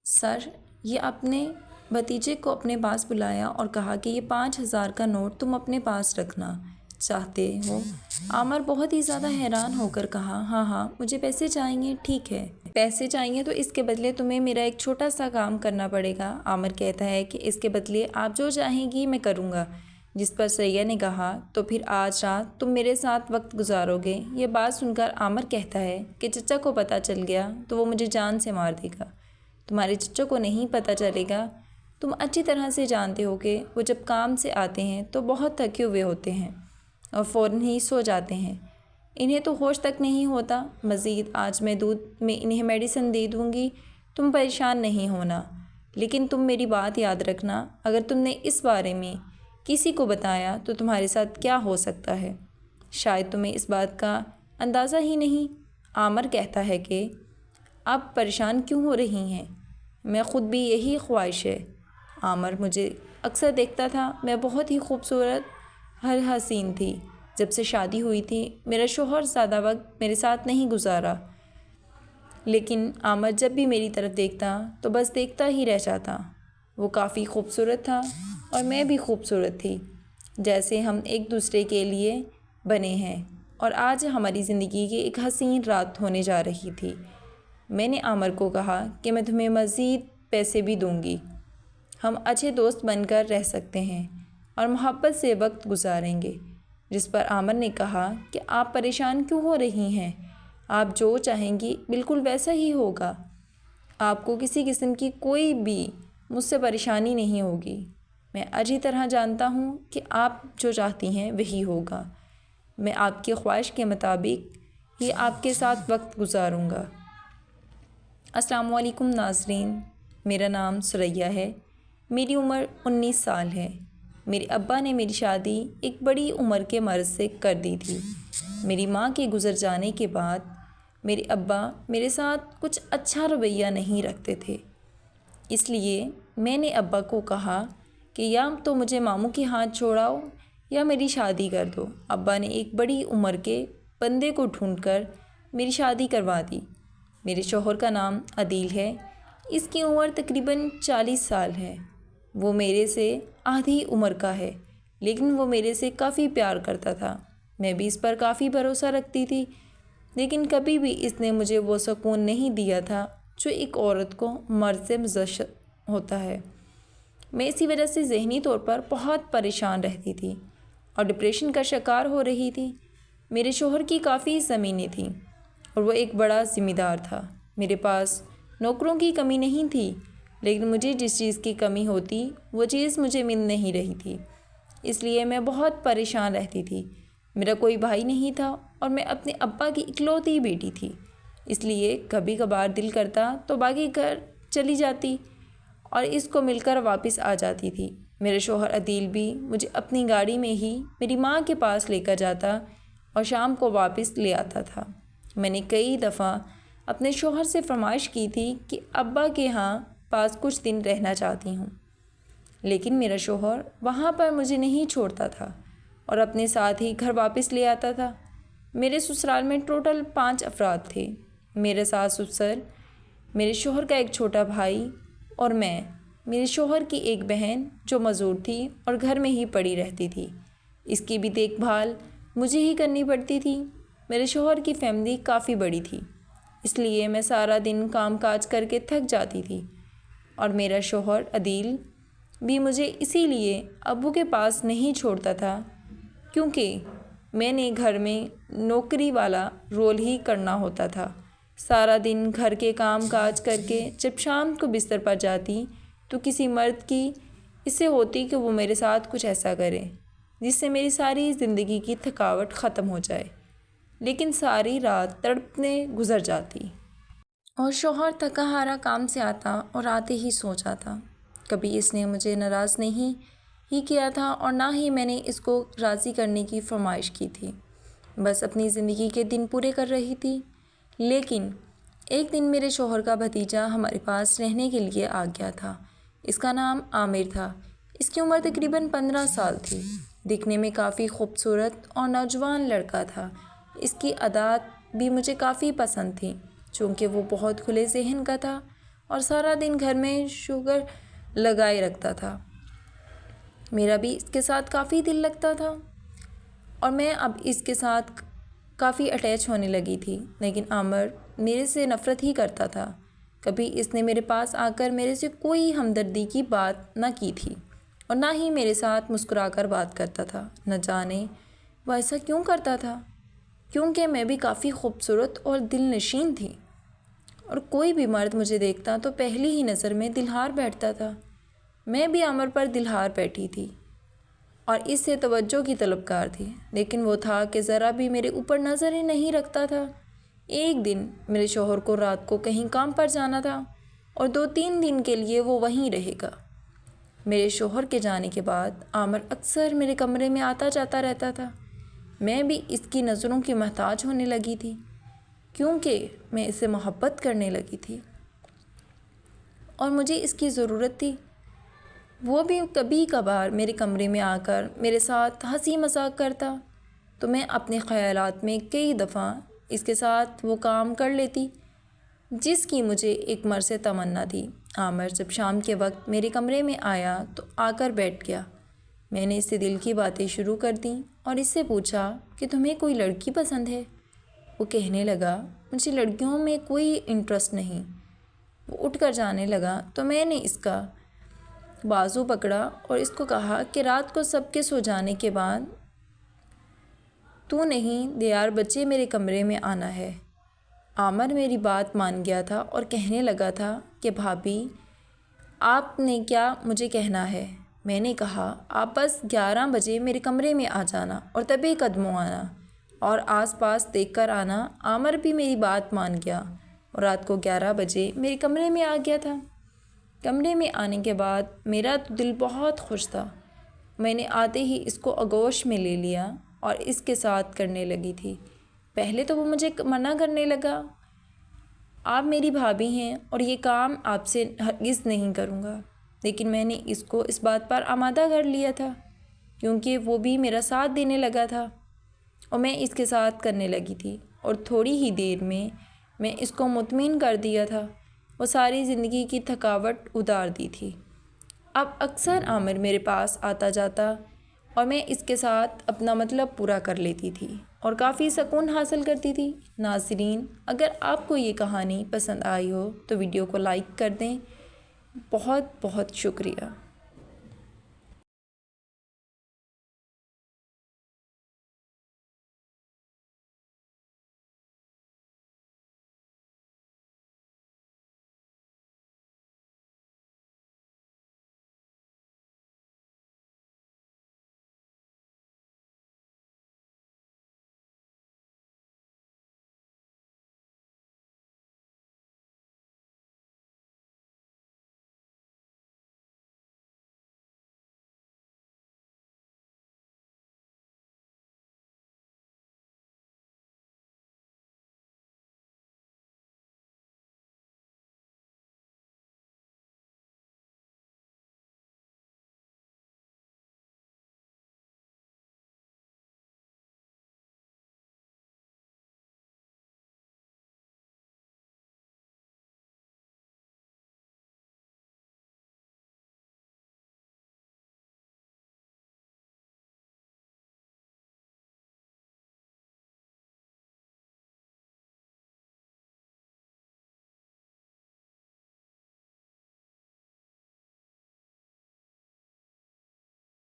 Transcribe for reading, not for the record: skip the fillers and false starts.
سر، یہ اپنے بھتیجے کو اپنے پاس بلایا اور کہا کہ یہ 5,000 کا نوٹ تم اپنے پاس رکھنا چاہتے ہو؟ عامر بہت ہی زیادہ حیران ہو کر کہا، ہاں مجھے پیسے چاہیے۔ ٹھیک ہے، پیسے چاہیے تو اس کے بدلے تمہیں میرا ایک چھوٹا سا کام کرنا پڑے گا۔ عامر کہتا ہے کہ اس کے بدلے آپ جو چاہیں گی میں کروں گا، جس پر ثریا نے کہا تو پھر آج رات تم میرے ساتھ وقت گزارو گے۔ یہ بات سن کر عامر کہتا ہے کہ چچا کو پتہ چل گیا تو وہ مجھے جان سے مار دے گا۔ تمہارے چچا کو نہیں پتہ چلے گا؟ تم اچھی طرح سے جانتے ہو کہ وہ جب کام سے آتے ہیں تو بہت تھکے ہوئے ہوتے ہیں اور فوراً ہی سو جاتے ہیں۔ انہیں تو ہوش تک نہیں ہوتا۔ مزید آج میں دودھ میں انہیں میڈیسن دے دوں گی، تم پریشان نہیں ہونا۔ لیکن تم میری بات یاد رکھنا، اگر تم نے اس بارے میں کسی کو بتایا تو تمہارے ساتھ کیا ہو سکتا ہے، شاید تمہیں اس بات کا اندازہ ہی نہیں۔ عامر کہتا ہے کہ آپ پریشان کیوں ہو رہی ہیں؟ میں خود بھی یہی خواہش ہے۔ عامر مجھے اکثر دیکھتا تھا، میں بہت ہی خوبصورت ہر حسین تھی۔ جب سے شادی ہوئی تھی میرا شوہر زیادہ وقت میرے ساتھ نہیں گزارا، لیکن عامر جب بھی میری طرف دیکھتا تو بس دیکھتا ہی رہ جاتا۔ وہ کافی خوبصورت تھا اور میں بھی خوبصورت تھی، جیسے ہم ایک دوسرے کے لیے بنے ہیں، اور آج ہماری زندگی کی ایک حسین رات ہونے جا رہی تھی۔ میں نے عامر کو کہا کہ میں تمہیں مزید پیسے بھی دوں گی، ہم اچھے دوست بن کر رہ سکتے ہیں اور محبت سے وقت گزاریں گے۔ جس پر عامر نے کہا کہ آپ پریشان کیوں ہو رہی ہیں؟ آپ جو چاہیں گی بالکل ویسا ہی ہوگا، آپ کو کسی قسم کی کوئی بھی مجھ سے پریشانی نہیں ہوگی۔ میں اچھی طرح جانتا ہوں کہ آپ جو چاہتی ہیں وہی ہوگا۔ میں آپ کی خواہش کے مطابق ہی آپ کے ساتھ وقت گزاروں گا۔ السلام علیکم ناظرین، میرا نام ثریا ہے، میری عمر 19 سال ہے۔ میرے ابا نے میری شادی ایک بڑی عمر کے مرد سے کر دی تھی۔ میری ماں کے گزر جانے کے بعد میرے ابا میرے ساتھ کچھ اچھا رویہ نہیں رکھتے تھے، اس لیے میں نے ابا کو کہا کہ یا تو مجھے ماموں کے ہاتھ چھوڑاؤ یا میری شادی کر دو۔ ابا نے ایک بڑی عمر کے بندے کو ڈھونڈ کر میری شادی کروا دی۔ میرے شوہر کا نام عدیل ہے، اس کی عمر تقریباً 40 سال ہے۔ وہ میرے سے آدھی عمر کا ہے، لیکن وہ میرے سے کافی پیار کرتا تھا۔ میں بھی اس پر کافی بھروسہ رکھتی تھی، لیکن کبھی بھی اس نے مجھے وہ سکون نہیں دیا تھا جو ایک عورت کو مرد سے مزشر ہوتا ہے۔ میں اسی وجہ سے ذہنی طور پر بہت پریشان رہتی تھی اور ڈپریشن کا شکار ہو رہی تھی۔ میرے شوہر کی کافی زمینیں تھیں اور وہ ایک بڑا ذمہ دار تھا۔ میرے پاس نوکروں کی کمی نہیں تھی، لیکن مجھے جس چیز کی کمی ہوتی وہ چیز مجھے مل نہیں رہی تھی، اس لیے میں بہت پریشان رہتی تھی۔ میرا کوئی بھائی نہیں تھا اور میں اپنے ابا کی اکلوتی بیٹی تھی، اس لیے کبھی کبھار دل کرتا تو باقی گھر چلی جاتی اور اس کو مل کر واپس آ جاتی تھی۔ میرے شوہر عدیل بھی مجھے اپنی گاڑی میں ہی میری ماں کے پاس لے کر جاتا اور شام کو واپس لے آتا تھا۔ میں نے کئی دفعہ اپنے شوہر سے فرمائش کی تھی کہ ابا کے ہاں پاس کچھ دن رہنا چاہتی ہوں، لیکن میرا شوہر وہاں پر مجھے نہیں چھوڑتا تھا اور اپنے ساتھ ہی گھر واپس لے آتا تھا۔ میرے سسرال میں ٹوٹل 5 افراد تھے، میرے ساس سسر، میرے شوہر کا ایک چھوٹا بھائی اور میں۔ میرے شوہر کی ایک بہن جو معذور تھی اور گھر میں ہی پڑی رہتی تھی، اس کی بھی دیکھ بھال مجھے ہی کرنی پڑتی تھی۔ میرے شوہر کی فیملی کافی بڑی تھی، اس لیے میں سارا دن کام کاج کر کے تھک جاتی تھی، اور میرا شوہر عدیل بھی مجھے اسی لیے ابو کے پاس نہیں چھوڑتا تھا، کیونکہ میں نے گھر میں نوکری والا رول ہی کرنا ہوتا تھا۔ سارا دن گھر کے کام کاج کر کے جب شام کو بستر پر جاتی تو کسی مرد کی اس سے ہوتی کہ وہ میرے ساتھ کچھ ایسا کرے جس سے میری ساری زندگی کی تھکاوٹ ختم ہو جائے، لیکن ساری رات تڑپنے گزر جاتی اور شوہر تھکا ہارا کام سے آتا اور آتے ہی سو جاتا۔ کبھی اس نے مجھے ناراض نہیں ہی کیا تھا اور نہ ہی میں نے اس کو راضی کرنے کی فرمائش کی تھی، بس اپنی زندگی کے دن پورے کر رہی تھی۔ لیکن ایک دن میرے شوہر کا بھتیجا ہمارے پاس رہنے کے لیے آ گیا تھا۔ اس کا نام عامر تھا، اس کی عمر تقریباً 15 سال تھی، دکھنے میں کافی خوبصورت اور نوجوان لڑکا تھا۔ اس کی عادات بھی مجھے کافی پسند تھیں، چونکہ وہ بہت کھلے ذہن کا تھا اور سارا دن گھر میں شوگر لگائے رکھتا تھا۔ میرا بھی اس کے ساتھ کافی دل لگتا تھا اور میں اب اس کے ساتھ کافی اٹیچ ہونے لگی تھی، لیکن عامر میرے سے نفرت ہی کرتا تھا۔ کبھی اس نے میرے پاس آ کر میرے سے کوئی ہمدردی کی بات نہ کی تھی اور نہ ہی میرے ساتھ مسکرا کر بات کرتا تھا۔ نہ جانے وہ ایسا کیوں کرتا تھا، کیونکہ میں بھی کافی خوبصورت اور دل نشین تھی اور کوئی بھی مرد مجھے دیکھتا تو پہلی ہی نظر میں دلہار بیٹھتا تھا۔ میں بھی عامر پر دلہار بیٹھی تھی اور اس سے توجہ کی طلبگار تھی، لیکن وہ تھا کہ ذرا بھی میرے اوپر نظر ہی نہیں رکھتا تھا۔ ایک دن میرے شوہر کو رات کو کہیں کام پر جانا تھا اور 2-3 دن کے لیے وہ وہیں رہے گا۔ میرے شوہر کے جانے کے بعد عامر اکثر میرے کمرے میں آتا جاتا رہتا تھا۔ میں بھی اس کی نظروں کی محتاج ہونے لگی تھی کیونکہ میں اسے محبت کرنے لگی تھی اور مجھے اس کی ضرورت تھی۔ وہ بھی کبھی کبھار میرے کمرے میں آ کر میرے ساتھ ہنسی مذاق کرتا تو میں اپنے خیالات میں کئی دفعہ اس کے ساتھ وہ کام کر لیتی جس کی مجھے ایک مرز سے تمنا تھی۔ عامر جب شام کے وقت میرے کمرے میں آیا تو آ کر بیٹھ گیا۔ میں نے اس سے دل کی باتیں شروع کر دیں اور اس سے پوچھا کہ تمہیں کوئی لڑکی پسند ہے؟ وہ کہنے لگا مجھے لڑکیوں میں کوئی انٹرسٹ نہیں۔ وہ اٹھ کر جانے لگا تو میں نے اس کا بازو پکڑا اور اس کو کہا کہ رات کو سب کے سو جانے کے بعد تو نہیں دیار بچے میرے کمرے میں آنا ہے۔ عامر میری بات مان گیا تھا اور کہنے لگا تھا کہ بھابی آپ نے کیا مجھے کہنا ہے؟ میں نے کہا آپ بس 11 بجے میرے کمرے میں آ جانا اور طبی قدموں آنا اور آس پاس دیکھ کر آنا۔ عامر بھی میری بات مان گیا اور رات کو 11 بجے میرے کمرے میں آ گیا تھا۔ کمرے میں آنے کے بعد میرا تو دل بہت خوش تھا۔ میں نے آتے ہی اس کو آغوش میں لے لیا اور اس کے ساتھ کرنے لگی تھی۔ پہلے تو وہ مجھے منع کرنے لگا، آپ میری بھابھی ہیں اور یہ کام آپ سے ہرگز نہیں کروں گا، لیکن میں نے اس کو اس بات پر آمادہ کر لیا تھا کیونکہ وہ بھی میرا ساتھ دینے لگا تھا اور میں اس کے ساتھ کرنے لگی تھی اور تھوڑی ہی دیر میں اس کو مطمئن کر دیا تھا۔ وہ ساری زندگی کی تھکاوٹ اتار دی تھی۔ اب اکثر عامر میرے پاس آتا جاتا اور میں اس کے ساتھ اپنا مطلب پورا کر لیتی تھی اور کافی سکون حاصل کرتی تھی۔ ناظرین، اگر آپ کو یہ کہانی پسند آئی ہو تو ویڈیو کو لائک کر دیں۔ بہت بہت شکریہ۔